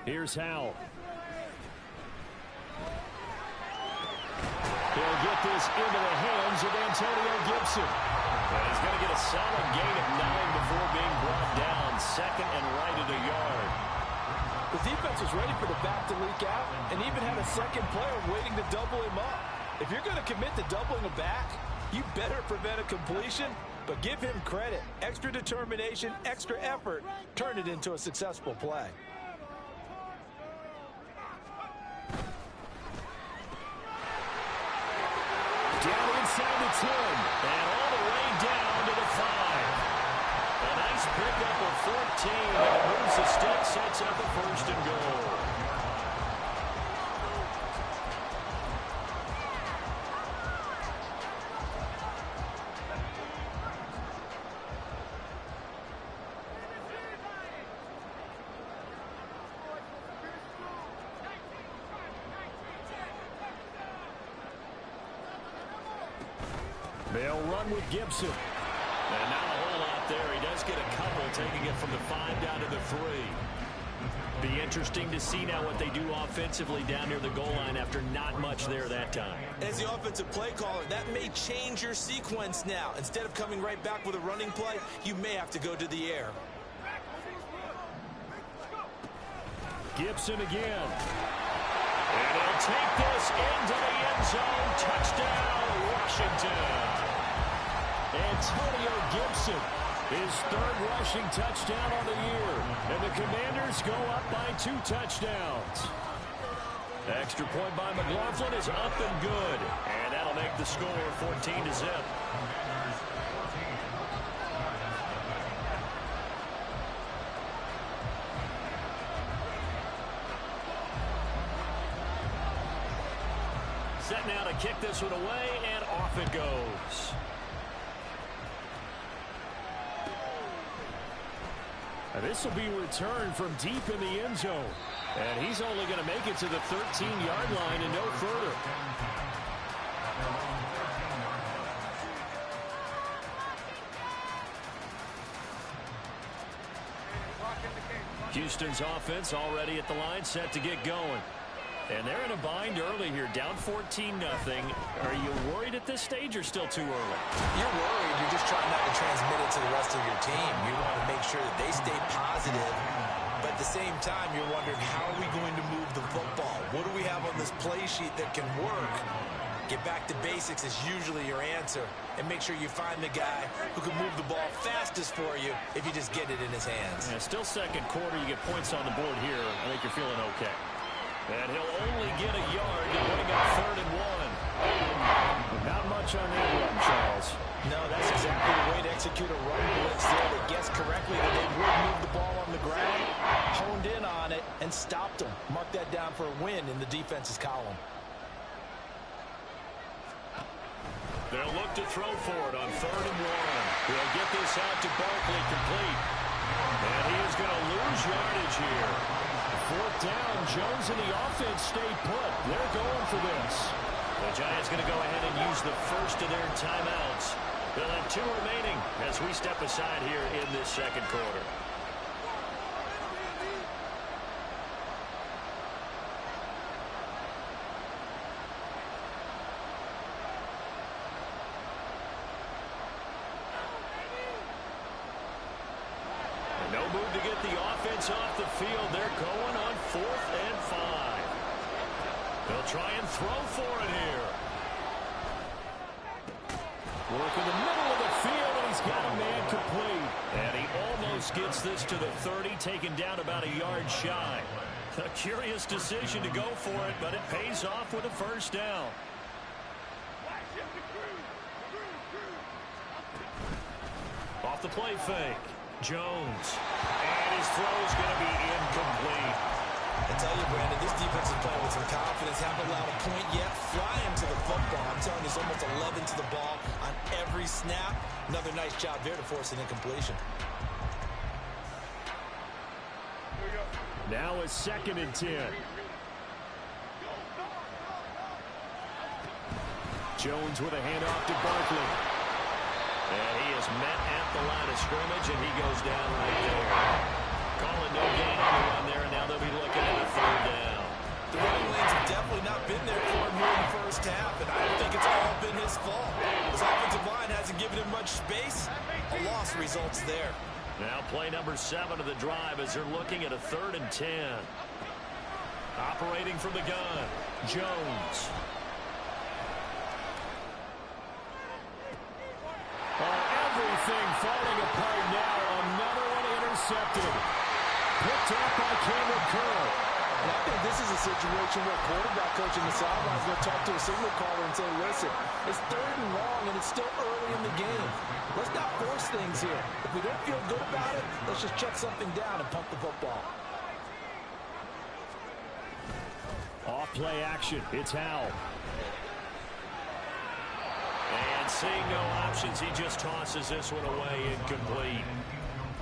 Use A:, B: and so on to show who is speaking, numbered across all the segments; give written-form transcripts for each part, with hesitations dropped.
A: Here's Howell. He'll get this into the hands of Antonio Gibson. And he's going to get a solid gain of 9 before being brought down. Second and right at a yard.
B: The defense was ready for the back to leak out and even had a second player waiting to double him up. If you're going to commit to doubling a back, you better prevent a completion, but give him credit. Extra determination, extra effort, turn it into a successful play.
A: Down inside the 10, and all the way down to the 5. A nice pickup of 14, and it moves the stick, sets up a first and goal. They'll run with Gibson. And not a whole lot there. He does get a couple, taking it from the 5 down to the 3. Be interesting to see now what they do offensively down near the goal line after not much there that time.
B: As the offensive play caller, that may change your sequence now. Instead of coming right back with a running play, you may have to go to the air.
A: Gibson again. And he'll take this into the end zone. Touchdown, Washington. Antonio Gibson, his 3rd rushing touchdown on the year. And the Commanders go up by 2 touchdowns. Extra point by McLaughlin is up and good. And that'll make the score 14-0. Set now to kick this one away, and off it goes. And this will be returned from deep in the end zone. And he's only going to make it to the 13-yard line and no further. Houston's offense already at the line, set to get going. And they're in a bind early here, down 14-0. Are you worried at this stage or still too early?
B: You're worried. You're just trying not to transmit it to the rest of your team. You want to make sure that they stay positive. But at the same time, you're wondering, how are we going to move the football? What do we have on this play sheet that can work? Get back to basics is usually your answer. And make sure you find the guy who can move the ball fastest for you if you just get it in his hands.
A: Yeah, still second quarter. You get points on the board here. I think you're feeling okay. And he'll only get a yard to bring up 3rd and 1. Not much on that run, Charles.
B: No, that's exactly the way to execute a run blitz there that guessed correctly that they would move the ball on the ground, honed in on it, and stopped them. Mark that down for a win in the defense's column.
A: They'll look to throw for it on 3rd and 1. He'll get this out to Barkley, complete. And he is going to lose yardage here. 4th down, Jones and the offense stay put. They're going for this. The Giants going to go ahead and use the first of their timeouts. They'll have 2 remaining as we step aside here in this second quarter. No move to get the offense off the field. They're going on 4th and 5. They'll try and throw for it here. Work in the middle of the field, and he's got a man complete. And he almost gets this to the 30, taken down about a yard shy. A curious decision to go for it, but it pays off with a first down. Off the play fake. Jones. And his throw is going to be incomplete.
B: I tell you, Brandon, this defense is playing with some confidence. Haven't allowed a point yet. Flying to the football. I'm telling you, there's almost 11 to the ball on every snap. Another nice job there to force an incompletion.
A: Now a 2nd and 10. Jones with a handoff to Barkley. And he is met at the line of scrimmage, and he goes down right there. Calling no gain on the run there, and now they'll be looking at a
B: the results there.
A: Now play number 7 of the drive as they're looking at a 3rd and 10. Operating from the gun, Jones. Everything falling apart now. Another one intercepted. Picked up by Cameron Curl.
C: And I think this is a situation where quarterback coach in the sidelines will talk to a signal caller and say, listen, it's 3rd and long and it's still early in the game. Let's not force things here. If we don't feel good about it, let's just check something down and pump the football.
A: Off play action. It's Howell. And seeing no options, he just tosses this one away, incomplete.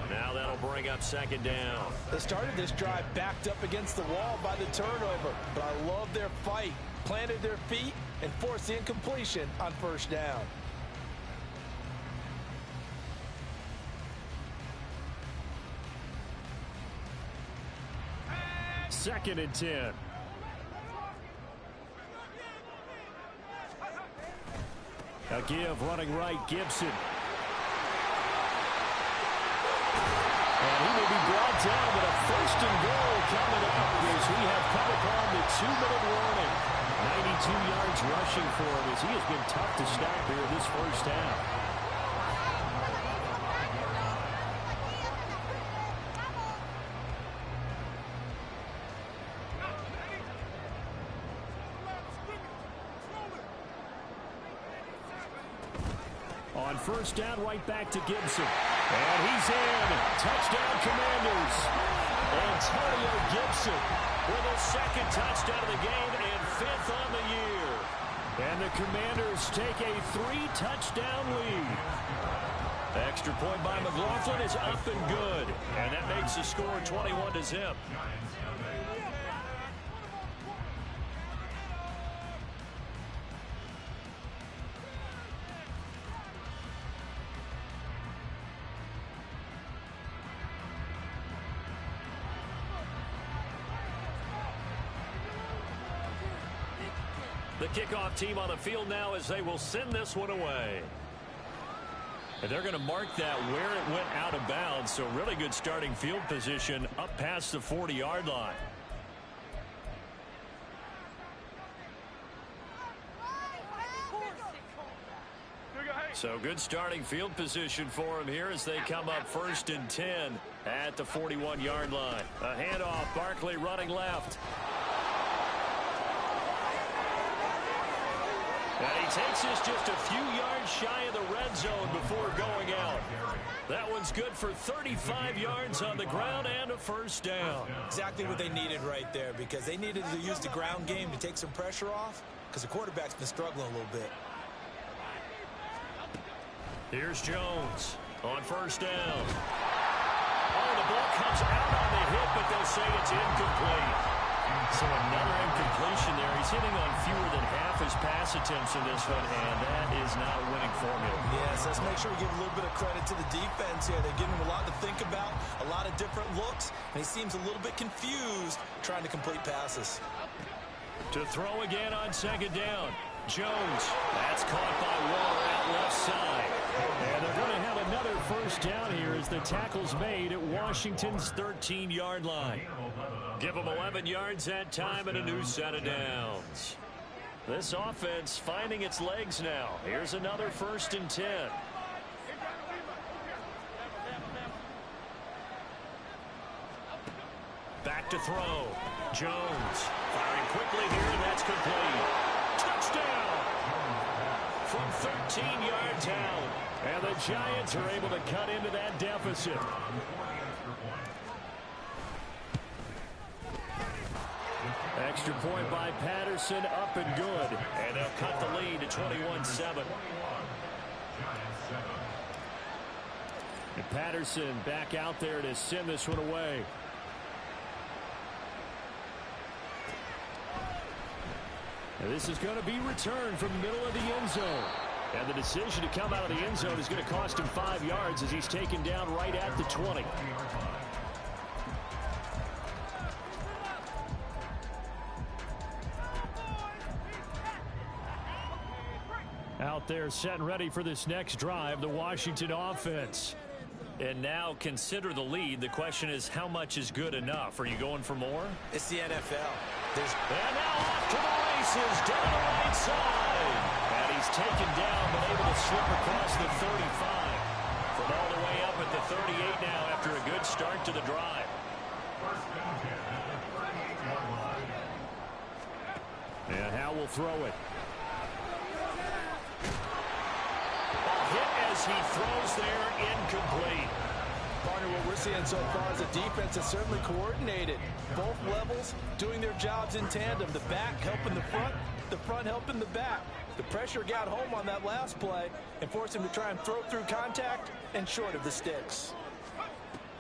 A: Now that'll bring up 2nd down.
C: They started this drive backed up against the wall by the turnover, but I love their fight. Planted their feet and forced the incompletion on 1st down.
A: 2nd and 10. A give running right, Gibson. And he will be brought down, but a 1st and goal coming up as we have come upon the 2-minute warning. 92 yards rushing for him as he has been tough to stop here this 1st half. On 1st down, right back to Gibson. And he's in. Touchdown, Commanders. Antonio Gibson with his 2nd touchdown of the game and 5th on the year. And the Commanders take a 3-touchdown lead. The extra point by McLaughlin is up and good. And that makes the score 21-0. The kickoff team on the field now as they will send this one away. And they're going to mark that where it went out of bounds. So really good starting field position up past the 40-yard line. So good starting field position for him here as they come up 1st and 10 at the 41-yard line. A handoff, Barkley running left. And he takes this just a few yards shy of the red zone before going out. That one's good for 35 yards on the ground and a 1st down.
B: Exactly what they needed right there, because they needed to use the ground game to take some pressure off, because the quarterback's been struggling a little bit.
A: Here's Jones on 1st down. Oh, the ball comes out on the hit, but they'll say it's incomplete. So another incompletion there. He's hitting on fewer than half his pass attempts in this one, and that is not a winning formula.
B: Yes, let's make sure we give a little bit of credit to the defense here. They're giving him a lot to think about, a lot of different looks, and he seems a little bit confused trying to complete passes.
A: To throw again on 2nd down. Jones. That's caught by Waller out left side. And they're going to have another 1st down here as the tackle's made at Washington's 13-yard line. Give them 11 yards that time and a new set of downs. This offense finding its legs now. Here's another 1st and 10. Back to throw. Jones firing quickly here, and that's complete. Touchdown! From 13 yards out. And the Giants are able to cut into that deficit. Extra point by Patterson, up and good. And they'll cut the lead to 21-7. And Patterson back out there to send this one away. And this is going to be returned from the middle of the end zone. And the decision to come out of the end zone is going to cost him 5 yards as he's taken down right at the 20. Out there set and ready for this next drive, the Washington offense. And now consider the lead. The question is, how much is good enough? Are you going for more?
B: It's the NFL.
A: And now off to the races, down the right side. And he's taken down, but able to slip across the 35. From all the way up at the 38 now after a good start to the drive. And Howell will throw it. Hit as he throws there, incomplete.
C: Partner, what we're seeing so far is the defense is certainly coordinated. Both levels doing their jobs in tandem. The back helping the front helping the back. The pressure got home on that last play and forced him to try and throw through contact and short of the sticks.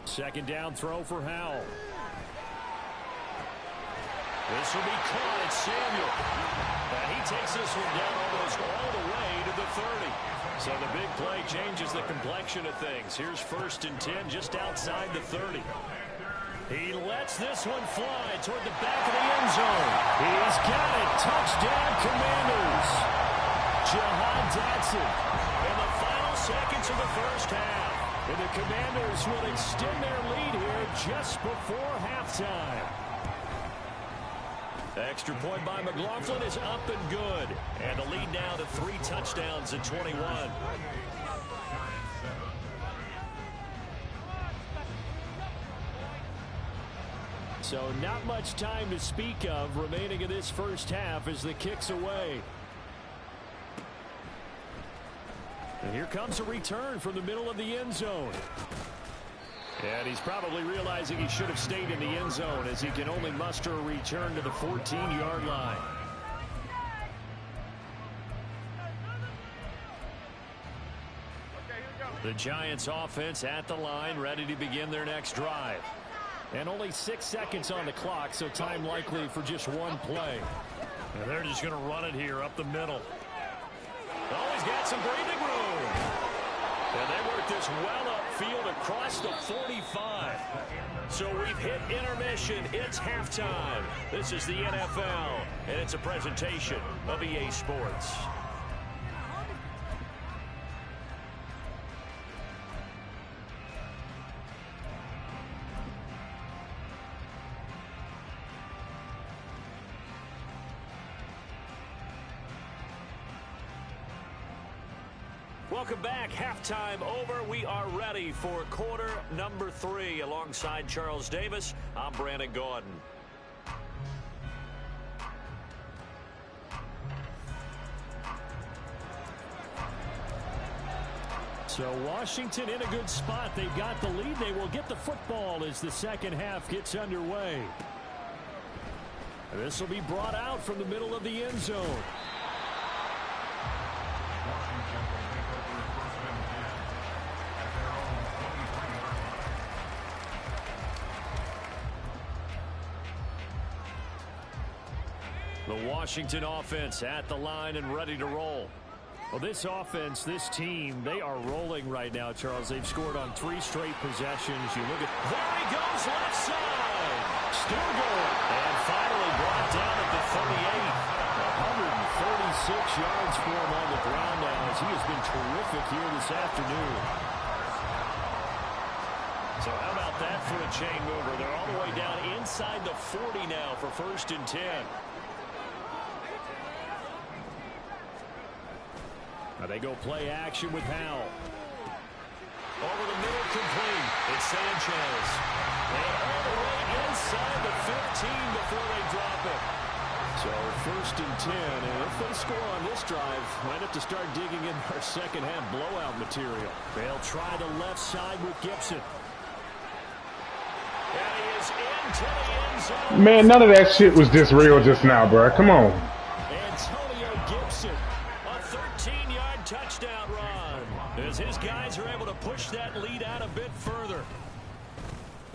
A: Second down throw for Howell. This will be caught at Samuel. And he takes this one down almost all the way to the 30. So the big play changes the complexion of things. Here's 1st and 10 just outside the 30. He lets this one fly toward the back of the end zone. He's got it. Touchdown, Commanders. Jahan Dotson in the final seconds of the first half. And the Commanders will extend their lead here just before halftime. Extra point by McLaughlin is up and good. And the lead now to 3 touchdowns at 21. So not much time to speak of remaining in this first half as the kick's away. And here comes a return from the middle of the end zone. And he's probably realizing he should have stayed in the end zone as he can only muster a return to the 14-yard line. The Giants offense at the line, ready to begin their next drive. And only 6 seconds on the clock, so time likely for just one play. And they're just going to run it here up the middle. Oh, he's got some breathing room. And they work this well upfield across the 45. So we've hit intermission. It's halftime. This is the NFL, and it's a presentation of EA Sports. Welcome back. Halftime over. We are ready for quarter number 3. Alongside Charles Davis, I'm Brandon Gordon. So Washington in a good spot. They've got the lead. They will get the football as the second half gets underway. This will be brought out from the middle of the end zone. The Washington offense at the line and ready to roll. Well, this offense, this team, they are rolling right now, Charles. They've scored on 3 straight possessions. You look at... There he goes, left side. Still going. And finally brought down at the 38. 136 yards for him on the ground now as he has been terrific here this afternoon. So how about that for a chain mover? They're all the way down inside the 40 now for 1st and 10. Now they go play action with Howell. Over the middle, complete. It's Sanchez. And all the way inside the 15 before they drop it. So 1st and 10. And if they score on this drive, might have to start digging in our second half blowout material. They'll try the left side with Gibson. And he is into the end zone.
D: Man, none of that shit was just real just now, bro. Come on.
A: Antonio Gibson. A 13-yard touchdown run as his guys are able to push that lead out a bit further.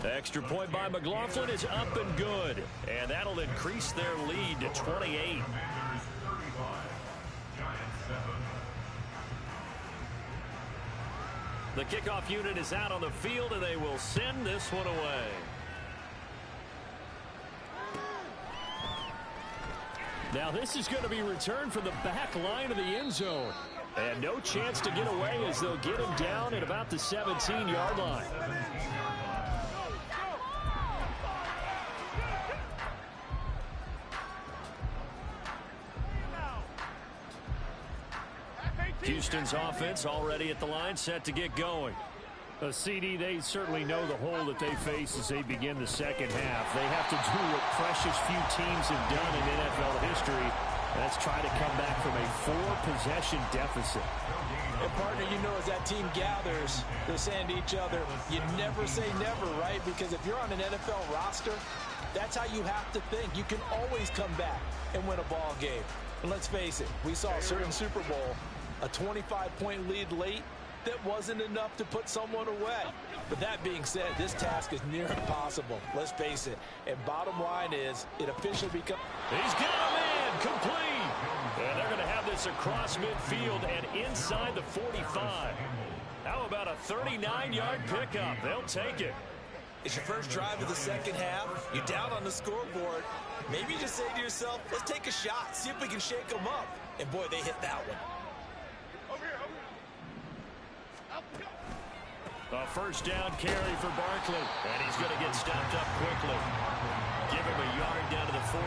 A: Extra point by McLaughlin is up and good, and that'll increase their lead to 28. The kickoff unit is out on the field, and they will send this one away. Now this is going to be returned from the back line of the end zone. And no chance to get away as they'll get him down at about the 17-yard line. Houston's offense already at the line, set to get going. CD, they certainly know the hole that they face as they begin the second half. They have to do what precious few teams have done in NFL history. That's try to come back from a 4-possession deficit.
C: And partner, you know, as that team gathers, they're saying to each other, you never say never, right? Because if you're on an NFL roster, that's how you have to think. You can always come back and win a ball game. And let's face it, we saw a certain Super Bowl, a 25-point lead late, that wasn't enough to put someone away. But that being said, this task is near impossible. Let's face it. And bottom line is, it officially becomes...
A: He's got a man, complete. And they're going to have this across midfield and inside the 45. How about a 39-yard pickup? They'll take it.
B: It's your first drive of the second half. You're down on the scoreboard. Maybe you just say to yourself, let's take a shot, see if we can shake them up. And boy, they hit that one.
A: A first down carry for Barkley. And he's going to get stopped up quickly. Give him a yard down to the 43.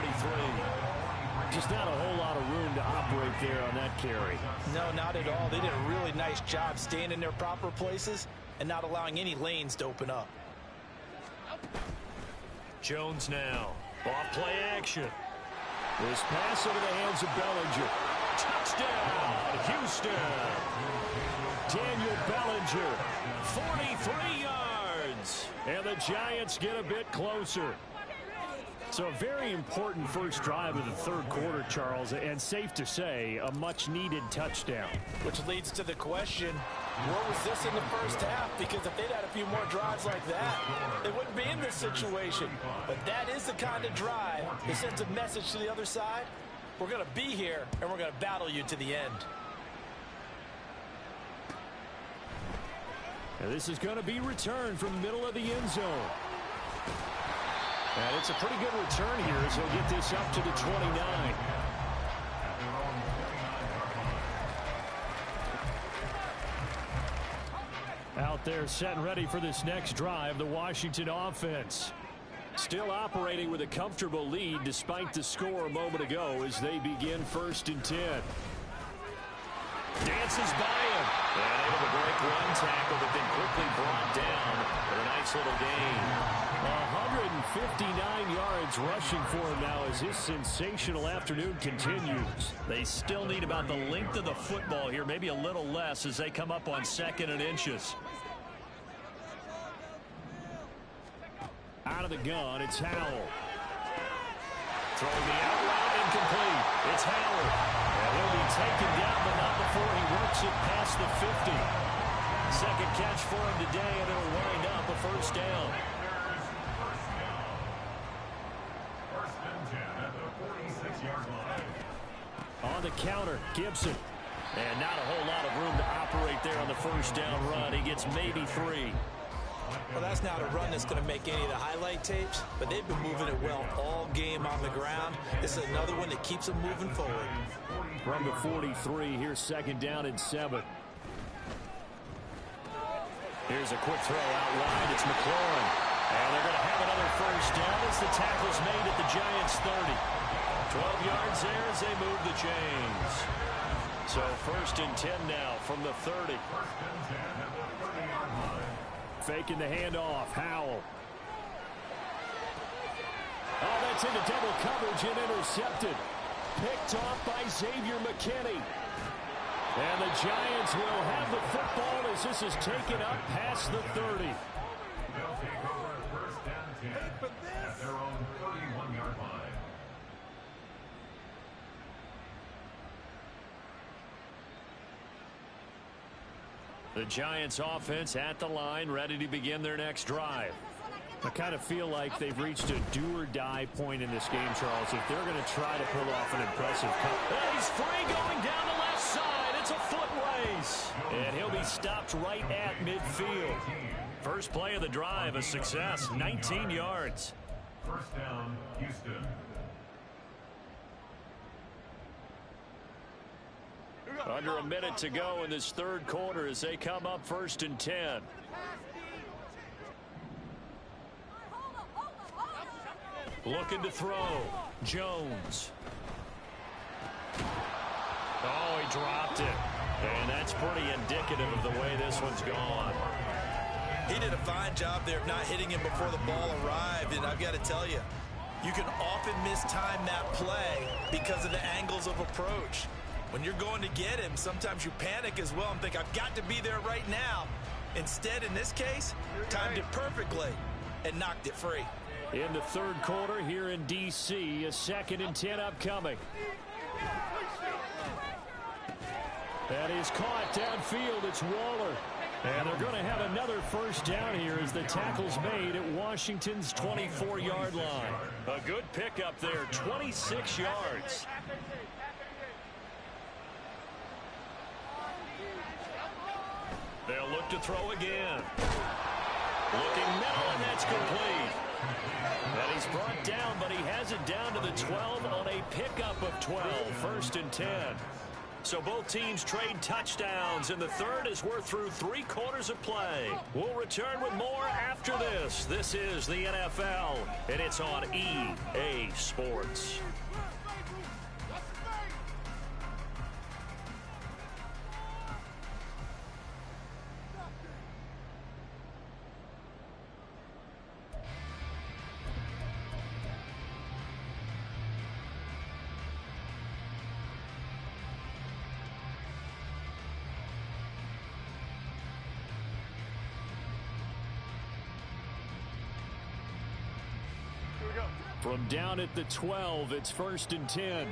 A: Just not a whole lot of room to operate there on that carry.
C: No, not at all. They did a really nice job staying in their proper places and not allowing any lanes to open up.
A: Jones now. Off play action. This pass into the hands of Bellinger. Touchdown, Houston. Daniel Bellinger, 43 yards. And the Giants get a bit closer. So a very important first drive of the third quarter, Charles, and safe to say, a much-needed touchdown.
C: Which leads to the question, where was this in the first half? Because if they'd had a few more drives like that, they wouldn't be in this situation. But that is the kind of drive that sends a message to the other side. We're going to be here, and we're going to battle you to the end.
A: And this is going to be returned from the middle of the end zone. And it's a pretty good return here as he'll get this up to the 29. Out there set and ready for this next drive, the Washington offense. Still operating with a comfortable lead despite the score a moment ago as they begin 1st and 10. Dances by him. And able to break one tackle, but then quickly brought down for a nice little gain. 159 yards rushing for him now as his sensational afternoon continues. They still need about the length of the football here, maybe a little less as they come up on 2nd and inches. Out of the gun, it's Howell. Throwing the out route, incomplete. It's Howell. And he'll be taken down, but not before he works it past the 50. Second catch for him today, and it'll wind up a first down. On the counter, Gibson. And not a whole lot of room to operate there on the first down run. He gets maybe 3.
C: Well, that's not a run that's going to make any of the highlight tapes, but they've been moving it well all game on the ground. This is another one that keeps them moving forward.
A: From the 43, here's 2nd down and 7. Here's a quick throw out wide. It's McLaurin. And they're going to have another first down as the tackle's made at the Giants' 30. 12 yards there as they move the chains. So 1st and 10 now from the 30. Faking the handoff. Howell. Oh, that's into double coverage and intercepted. Picked off by Xavier McKinney. And the Giants will have the football as this is taken up past the 30.
E: They'll take over at 1st and 10 at their own 31-yard line.
A: The Giants offense at the line, ready to begin their next drive. I kind of feel like they've reached a do-or-die point in this game, Charles, if they're going to try to pull off an impressive cut. He's free going down the left side. It's a foot race. And he'll be stopped right at midfield. First play of the drive, a success, 19 yards.
E: First down, Houston.
A: Under a minute to go in this third quarter as they come up 1st and 10. Looking to throw. Jones. Oh, he dropped it. And that's pretty indicative of the way this one's gone.
B: He did a fine job there of not hitting him before the ball arrived. And I've got to tell you, you can often mistime that play because of the angles of approach. When you're going to get him, sometimes you panic as well and think, I've got to be there right now. Instead, in this case, timed it perfectly and knocked it free.
A: In the third quarter here in D.C., a 2nd and 10 upcoming. That is caught downfield. It's Waller. And they're going to have another first down here as the tackle's made at Washington's 24-yard line. A good pickup there, 26 yards. They'll look to throw again. Looking middle, and that's complete. And he's brought down, but he has it down to the 12 on a pickup of 12. 1st and 10. So both teams trade touchdowns in the third as we're through 3 quarters of play. We'll return with more after this. This is the NFL, and it's on EA Sports. From down at the 12, it's 1st and 10.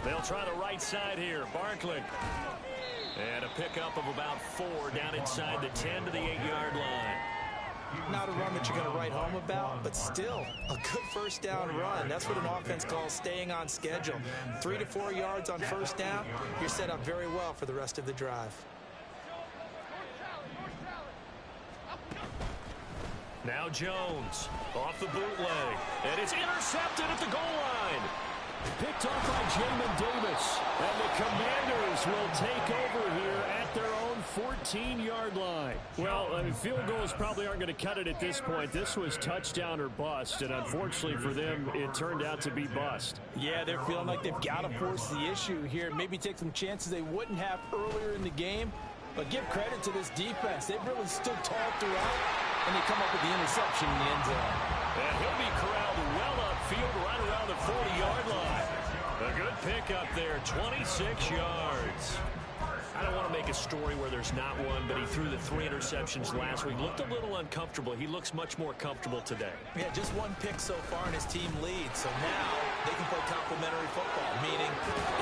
A: They'll try the right side here. Barkley. And a pickup of about 4 down inside the 10 to the 8-yard line.
C: Not a run that you're going to write home about, but still a good first down run. That's what an offense calls staying on schedule. 3 to 4 yards on first down, you're set up very well for the rest of the drive.
A: Now Jones off the bootleg, and it's intercepted at the goal line. Picked off by Jamin Davis, and the Commanders will take over here at their own 14-yard line. Well, field goals probably aren't going to cut it at this point. This was touchdown or bust, and unfortunately for them, it turned out to be bust.
C: Yeah, they're feeling like they've got to force the issue here. Maybe take some chances they wouldn't have earlier in the game. But give credit to this defense. They've really stood tall throughout, and they come up with the interception in the end zone.
A: And he'll be corralled well upfield right around the 40-yard line. A good pickup there, 26 yards. I don't want to make a story where there's not one, but he threw the 3 interceptions last week. Looked a little uncomfortable. He looks much more comfortable today.
B: Yeah, just 1 pick so far, and his team leads. So now they can play complementary football, meaning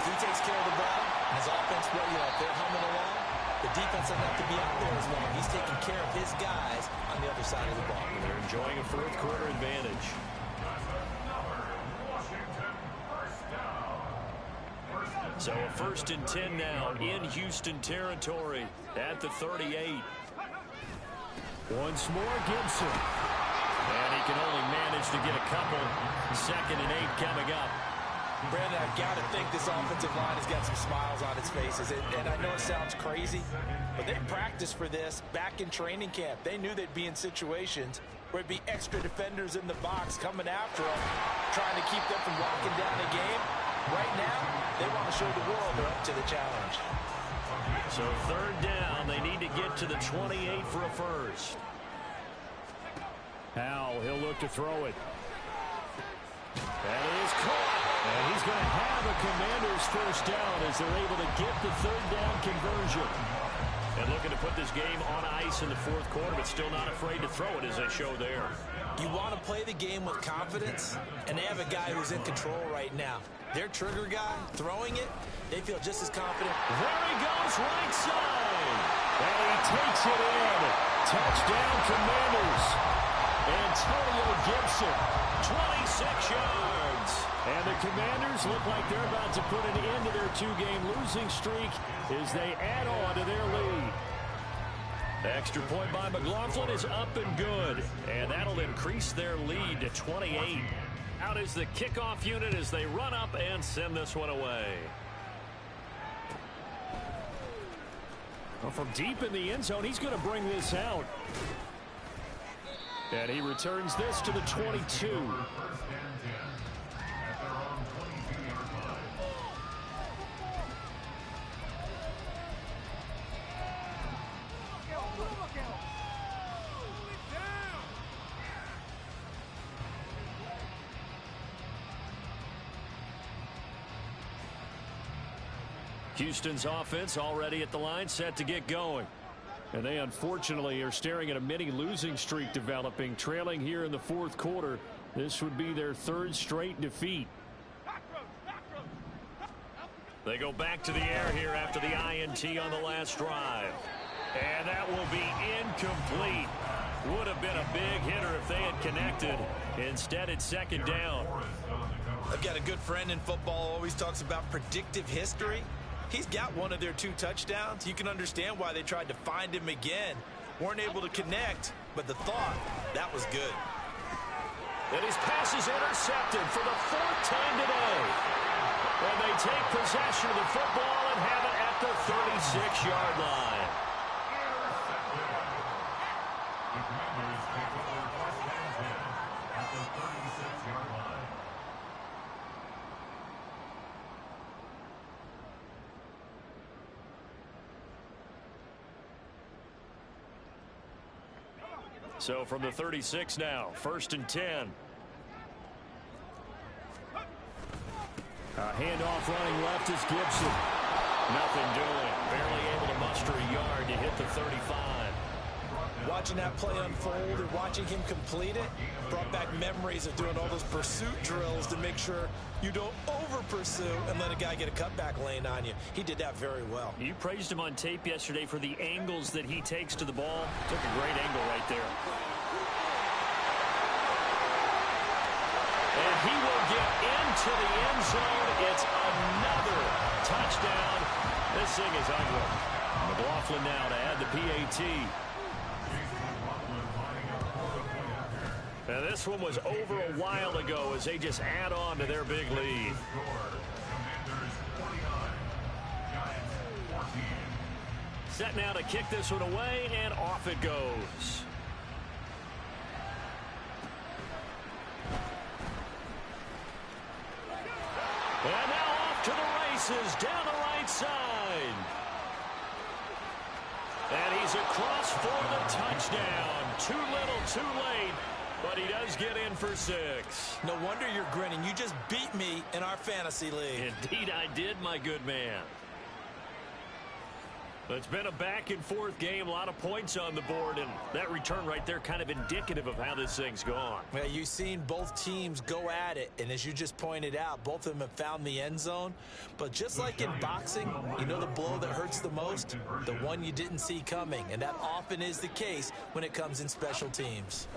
B: if he takes care of the ball and his offense, if they're humming along, the defense doesn't have to be out there as long. He's taking care of his guys on the other side of the ball.
A: They're enjoying a fourth quarter advantage. So a 1st and 10 now in Houston territory at the 38. Once more Gibson. And he can only manage to get a couple. 2nd and 8 coming up.
C: Brandon, I've got to think this offensive line has got some smiles on its faces. And I know it sounds crazy, but they practiced for this back in training camp. They knew they'd be in situations where it'd be extra defenders in the box coming after them, trying to keep them from locking down the game. Right now, they want to show the world they're up to the challenge.
A: So 3rd down, they need to get to the 28 for a first. Howell, he'll look to throw it. That is caught. And he's going to have a Commanders first down as they're able to get the 3rd down conversion. And looking to put this game on ice in the 4th quarter, but still not afraid to throw it as they show there.
C: You want to play the game with confidence, and they have a guy who's in control right now. Their trigger guy, throwing it, they feel just as confident.
A: There he goes, right side. And he takes it in. Touchdown, Commanders. Antonio Gibson, 26 yards. And the Commanders look like they're about to put an end to their 2-game losing streak as they add on to their lead. Extra point by McLaughlin is up and good. And that'll increase their lead to 28. Out is the kickoff unit as they run up and send this one away. Well, from deep in the end zone, he's going to bring this out. And he returns this to the 22. Houston's offense already at the line, set to get going. And they unfortunately are staring at a mini losing streak developing, trailing here in the fourth quarter. This would be their third straight defeat. They go back to the air here after the INT on the last drive. And that will be incomplete. Would have been a big hitter if they had connected. Instead, it's second down.
B: I've got a good friend in football who always talks about predictive history. He's got one of their 2 touchdowns. You can understand why they tried to find him again. Weren't able to connect, but the thought, that was good.
A: And his pass is intercepted for the 4th time today. And they take possession of the football and have it at the 36-yard line.
E: The Commanders take over first and 10 at the 36-yard line.
A: So from the 36 now, 1st and 10. A handoff running left is Gibson. Nothing doing. Barely able to muster a yard to hit the 35.
B: Watching that play unfold and watching him complete it brought back memories of doing all those pursuit drills to make sure you don't over-pursue and let a guy get a cutback lane on you. He did that very well.
A: You praised him on tape yesterday for the angles that he takes to the ball. Took a great angle right there. And he will get into the end zone. It's another touchdown. This thing is ugly. McLaughlin now to add the PAT. And this one was over a while ago as they just add on to their big lead. Set now to kick this one away, and off it goes. And now off to the races down the right side. And he's across for the touchdown. Too little, too late. But he does get in for 6.
B: No wonder you're grinning. You just beat me in our fantasy league.
A: Indeed I did, my good man. It's been a back-and-forth game, a lot of points on the board, and that return right there kind of indicative of how this thing's gone.
B: Yeah, you've seen both teams go at it, and as you just pointed out, both of them have found the end zone. But just like in boxing, you know the blow that hurts the most? The one you didn't see coming, and that often is the case when it comes in special teams.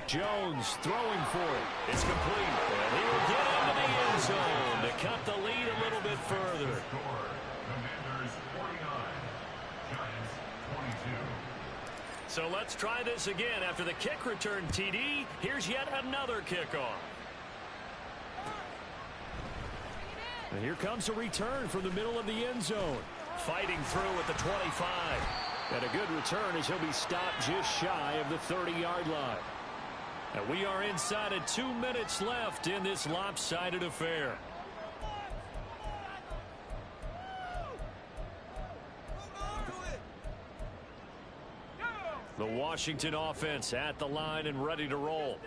A: Jones throwing for it. It's complete. And he will get into the end zone to cut the lead a little bit further.
E: Commanders 49, Giants 22.
A: So let's try this again. After the kick return, TD, here's yet another kickoff. And here comes a return from the middle of the end zone. Fighting through at the 25. And a good return as he'll be stopped just shy of the 30-yard line. And we are inside of 2 minutes left in this lopsided affair. The Washington offense at the line and ready to roll.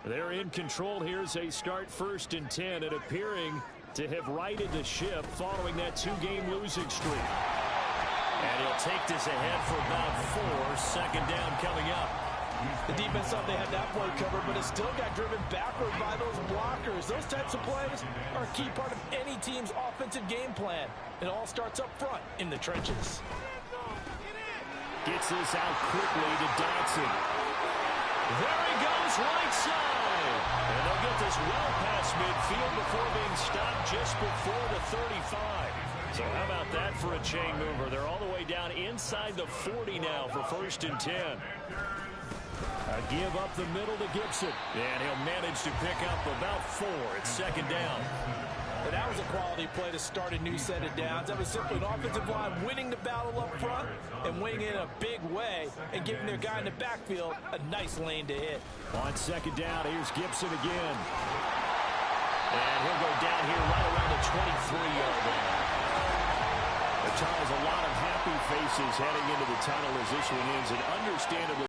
A: They're in control here as they start 1st and 10 and appearing to have righted the ship following that 2-game losing streak. And he'll take this ahead for about 4. Second down coming up.
C: The defense thought they had that play covered, but it still got driven backward by those blockers. Those types of plays are a key part of any team's offensive game plan. It all starts up front in the trenches.
A: Gets this out quickly to Dotson. There he goes, right side. And they'll get this well past midfield before being stopped just before the 35. So how about that for a chain mover? They're all the way down inside the 40 now for 1st and 10. A give up the middle to Gibson. And he'll manage to pick up about 4. It's second down.
C: And that was a quality play to start a new set of downs. That was simply an offensive line winning the battle up front and winning it in a big way and giving their guy in the backfield a nice lane to hit.
A: On second down, here's Gibson again. And he'll go down here right around the 23-yard line. Charles, a lot of happy faces heading into the tunnel as this one ends, and understandably